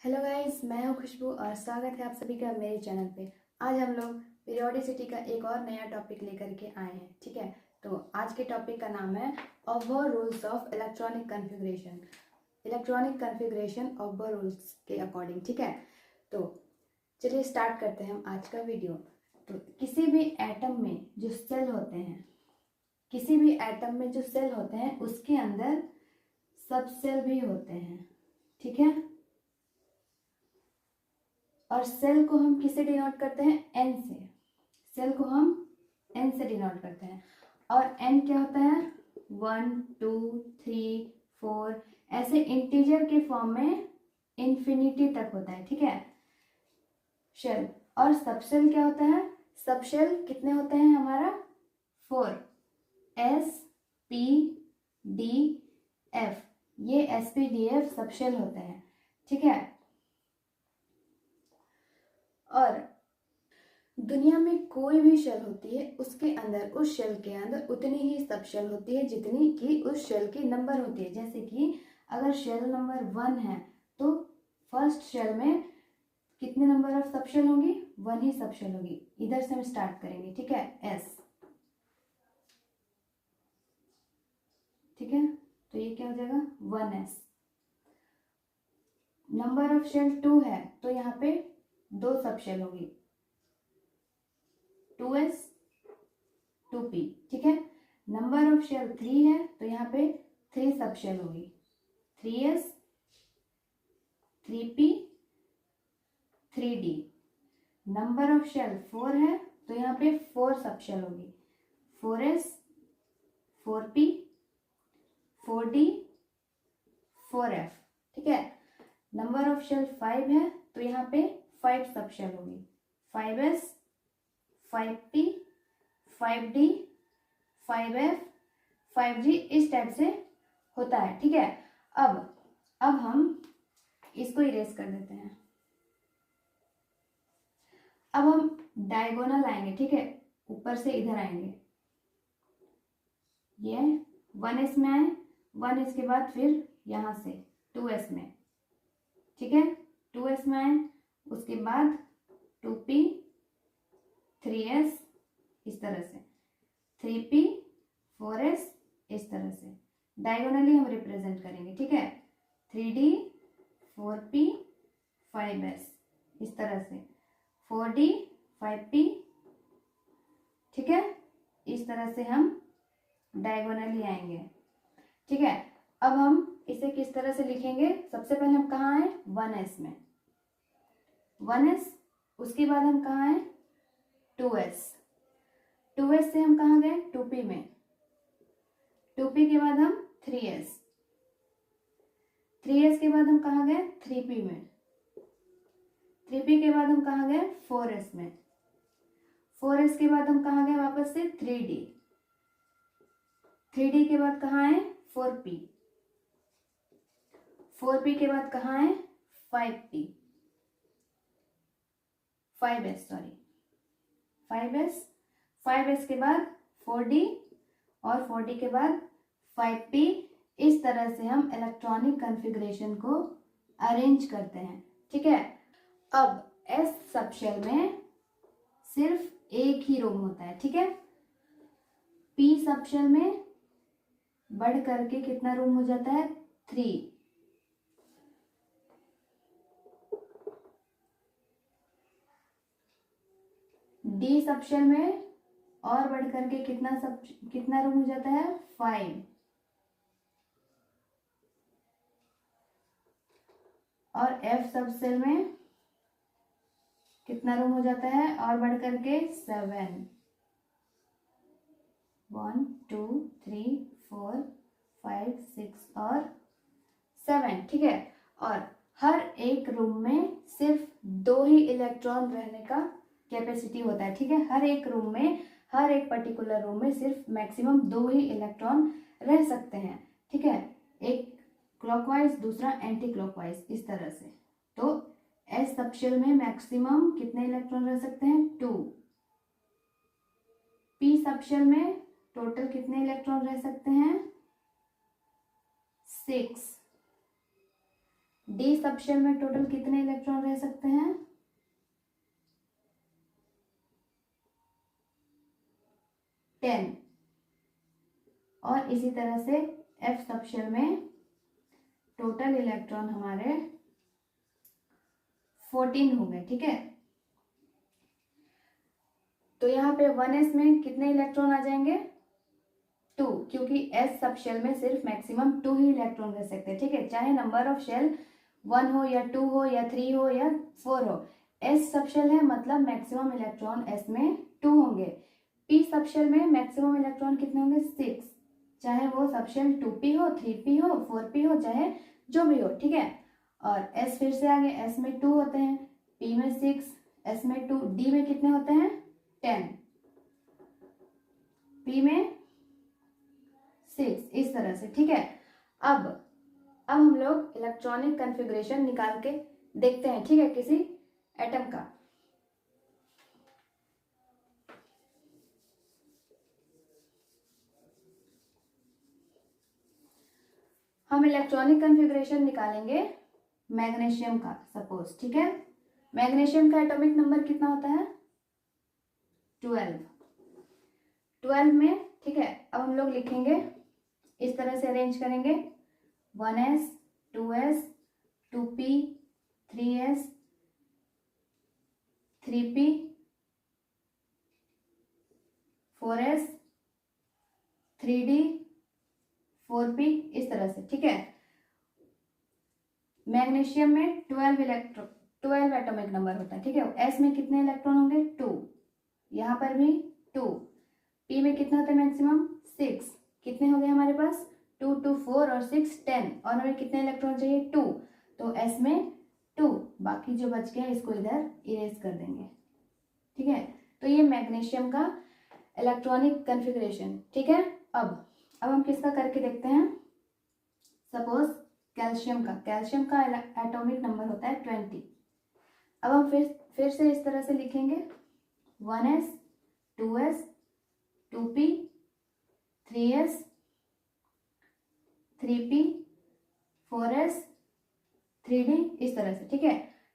Hello guys, मैं हूं खुशबू और स्वागत है आप सभी का मेरे चैनल पे। आज हम लोग पीरियोडिसिटी का एक और नया टॉपिक लेकर के आए हैं। ठीक है, तो आज के टॉपिक का नाम है Aufbau rules of electronic configuration. Electronic configuration Aufbau rules के अकॉर्डिंग। ठीक है, तो चलिए स्टार्ट करते हैं हम आज का वीडियो। तो किसी भी एटम में जो सेल होते हैं, किसी भी एटम में जो सेल होते हैं उसके अंदर सब सेल भी होते हैं। ठीक है, और सेल को हम किससे डिनोट करते हैं? एन से। सेल को हम एन से डिनोट करते हैं। और एन क्या होता है? 1 2 3 4 ऐसे इंटीजर के फॉर्म में इंफिनिटी तक होता है। ठीक है, शेल। और सबसेल क्या होता है? सबसेल कितने होते हैं हमारा? 4। एस पी डी एफ, ये S P D F subshell होते हैं। ठीक है, और दुनिया में कोई भी शेल होती है उसके अंदर, उस शेल के अंदर उतनी ही सब शेल होती है जितनी कि उस शेल की नंबर होती है। जैसे कि अगर शेल नंबर 1 है तो फर्स्ट शेल में कितने नंबर ऑफ सब शेल होंगी? 1 ही सब शेल होगी। इधर से हम स्टार्ट करेंगे। ठीक है, एस। ठीक है, तो ये क्या हो जाएगा? 1s। नंबर ऑफ शेल 2 है तो यहाँ पे 2 सब शेल होगी, 2s 2p। ठीक है, नंबर ऑफ शेल 3 है तो यहाँ पे 3 सब शेल होगी, 3s 3p 3d। Number of shell 4 है तो यहाँ पे 4 सब शेल होगी, 4s 4p 4d 4f। ठीक है, नंबर ऑफ शेल 5 है तो यहाँ पे 5 सब शेल होगी, 5s 5p 5d 5f 5g, इस टाइप से होता है। ठीक है, अब हम इसको इरेज कर देते हैं। अब हम डायगोनल आएंगे। ठीक है, ऊपर से इधर आएंगे, ये 1s में आए, 1s के बाद फिर यहां से 2s में। ठीक है, 2s में आए, उसके बाद 2p 3s, इस तरह से 3p 4s, इस तरह से डायगोनली हम रिप्रेजेंट करेंगे। ठीक है, 3d 4p 5s, इस तरह से 4d 5p। ठीक है, इस तरह से हम डायगोनली आएंगे। ठीक है, अब हम इसे किस तरह से लिखेंगे? सबसे पहले हम कहाँ आए? 1s में, 1s। उसके बाद हम कहाँ आए? 2s। 2s से हम कहाँ गए? 2p में। 2p के बाद हम 3s। 3s के बाद हम कहाँ गए? 3p में। 3p के बाद हम कहाँ गए? 4s में। 4s के बाद हम कहाँ गए? वापस से 3d। 3d के बाद कहाँ आए? 4p। 4p के बाद कहाँ आए? 5p 5s, sorry 5s। 5s के बाद 4d और 4d के बाद 5p। इस तरह से हम इलेक्ट्रॉनिक कॉन्फ़िगरेशन को अरेंज करते हैं। ठीक है, अब s सबशेल में सिर्फ एक ही रूम होता है। ठीक है, p सबशेल में बढ़ करके कितना रूम हो जाता है? 3। d सबशेल में और बढ़ करके कितना रूम हो जाता है? 5। और f सबसेल में कितना रूम हो जाता है और बढ़ करके? 7। 1 2 3 4 5 6 और 7। ठीक है, और हर एक रूम में सिर्फ 2 ही इलेक्ट्रॉन रहने का कैपेसिटी होता है। ठीक है, हर एक रूम में, हर एक पर्टिकुलर रूम में सिर्फ मैक्सिमम 2 ही इलेक्ट्रॉन रह सकते हैं। ठीक है, एक क्लॉकवाइज, दूसरा एंटी क्लॉकवाइज, इस तरह से। तो एस सबशेल में मैक्सिमम कितने इलेक्ट्रॉन रह सकते हैं? 2। पी सबशेल में टोटल कितने इलेक्ट्रॉन रह सकते हैं? 6। डी सब शेल में टोटल कितने इलेक्ट्रॉन रह सकते हैं? 10। और इसी तरह से एफ सब शेल में टोटल इलेक्ट्रॉन हमारे 14 हो गए। ठीक है, तो यहाँ पे 1s में कितने इलेक्ट्रॉन आ जाएंगे? 2, क्योंकि एस सब शेल में सिर्फ मैक्सिमम 2 ही इलेक्ट्रॉन रह सकते हैं। ठीक है, चाहे नंबर ऑफ शेल 1 हो या 2 हो या 3 हो या 4 हो, एस सब शेल है मतलब मैक्सिमम इलेक्ट्रॉन एस में 2 होंगे। पी सब शेल में मैक्सिमम इलेक्ट्रॉन कितने होंगे? 6, चाहे वो सब शेल 2p हो, 3p हो, 4p हो, चाहे जो भी हो। ठीक है, और एस फिर से आगे, एस में 2 होते हैं, पी में 6, एस में 2, डी में कितने होते हैं? 10, पी में 6, इस तरह से। ठीक है, अब हम लोग इलेक्ट्रॉनिक कॉन्फ़िगरेशन निकाल के देखते हैं। ठीक है, किसी एटम का। हम इलेक्ट्रॉनिक कॉन्फ़िगरेशन निकालेंगे मैग्नीशियम का, सपोज। ठीक है, मैग्नीशियम का एटॉमिक नंबर कितना होता है? 12 में। ठीक है, अब हम लोग लिखेंगे, इस तरह से अरेंज करेंगे, 1s 2s 2p 3s 3p 4s 3d 4p, इस तरह से। ठीक है, मैग्नीशियम में 12 एटॉमिक नंबर होता है। ठीक है, एस में कितने इलेक्ट्रॉन होंगे? 2, यहाँ पर भी 2, पी में कितना होता है मैक्सिमम? 6, कितने हो गए हमारे पास? 2 2 4 और 6 10, और हमें कितने इलेक्ट्रॉन चाहिए? 2, तो एस में 2, बाकी जो बच गया इसको इधर इरेज कर देंगे। ठीक है, तो ये मैग्नीशियम का इलेक्ट्रॉनिक कॉन्फ़िगरेशन। ठीक है, अब हम किसका करके देखते हैं। सपोज कैल्शियम का एटॉमिक नंबर होता है 20। अब हम फिर से इस तरह से लिखेंगे, 1s 2s 2p 3s 3p 4s 3d, इस तरह से। ठीक है,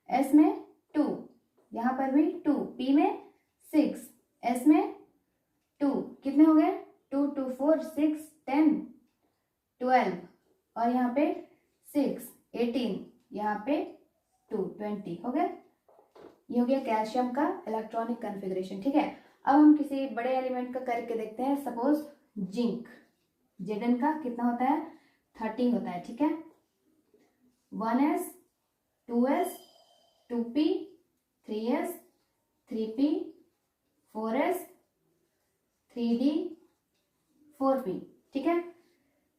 s में 2, यहाँ पर भी 2, p में 6, s में 2, कितने हो गए? 2 2 4 6 10 12, और यहाँ पे 6 18, यहाँ पे 2 20 हो गए। ये हो गया कैल्शियम का इलेक्ट्रॉनिक कॉन्फ़िगरेशन। ठीक है, अब हम किसी बड़े एलिमेंट का करके देखते हैं। सपोज जिंक, जेडन का कितना होता है? 30 होता है। ठीक है, 1s 2s 2p 3s 3p 4s 3d 4p। ठीक है,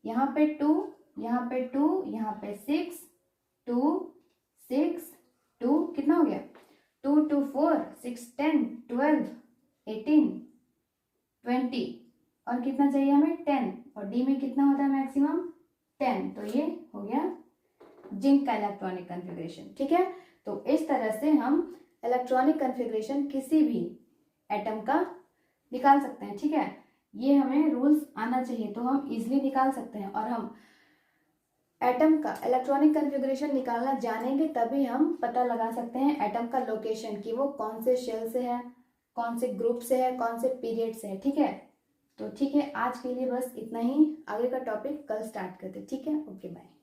यहाँ पे 2, यहाँ पे 2, यहाँ पे 6 2 6 2, कितना हो गया? 2 2 4 6 10 12 18 20, और कितना चाहिए हमें? 10, और डी में कितना होता है मैक्सिमम? 10, तो ये हो गया जिंक का इलेक्ट्रॉनिक कॉन्फ़िगरेशन। ठीक है, तो इस तरह से हम इलेक्ट्रॉनिक कॉन्फ़िगरेशन किसी भी एटम का निकाल सकते हैं। ठीक है, ये हमें रूल्स आना चाहिए तो हम इजीली निकाल सकते हैं, और हम एटम का इलेक्ट्रॉनिक कॉन्फ़िगरेशन निकालना जानेंगे तभी हम पता लगा सकते हैं एटम का लोकेशन, कि वो कौन से शेल से है, कौन से ग्रुप से है, कौन से पीरियड से है। ठीक है, तो ठीक है, आज के लिए बस इतना ही। आगे का टॉपिक कल स्टार्ट करते। ठीक है, ओके बाय।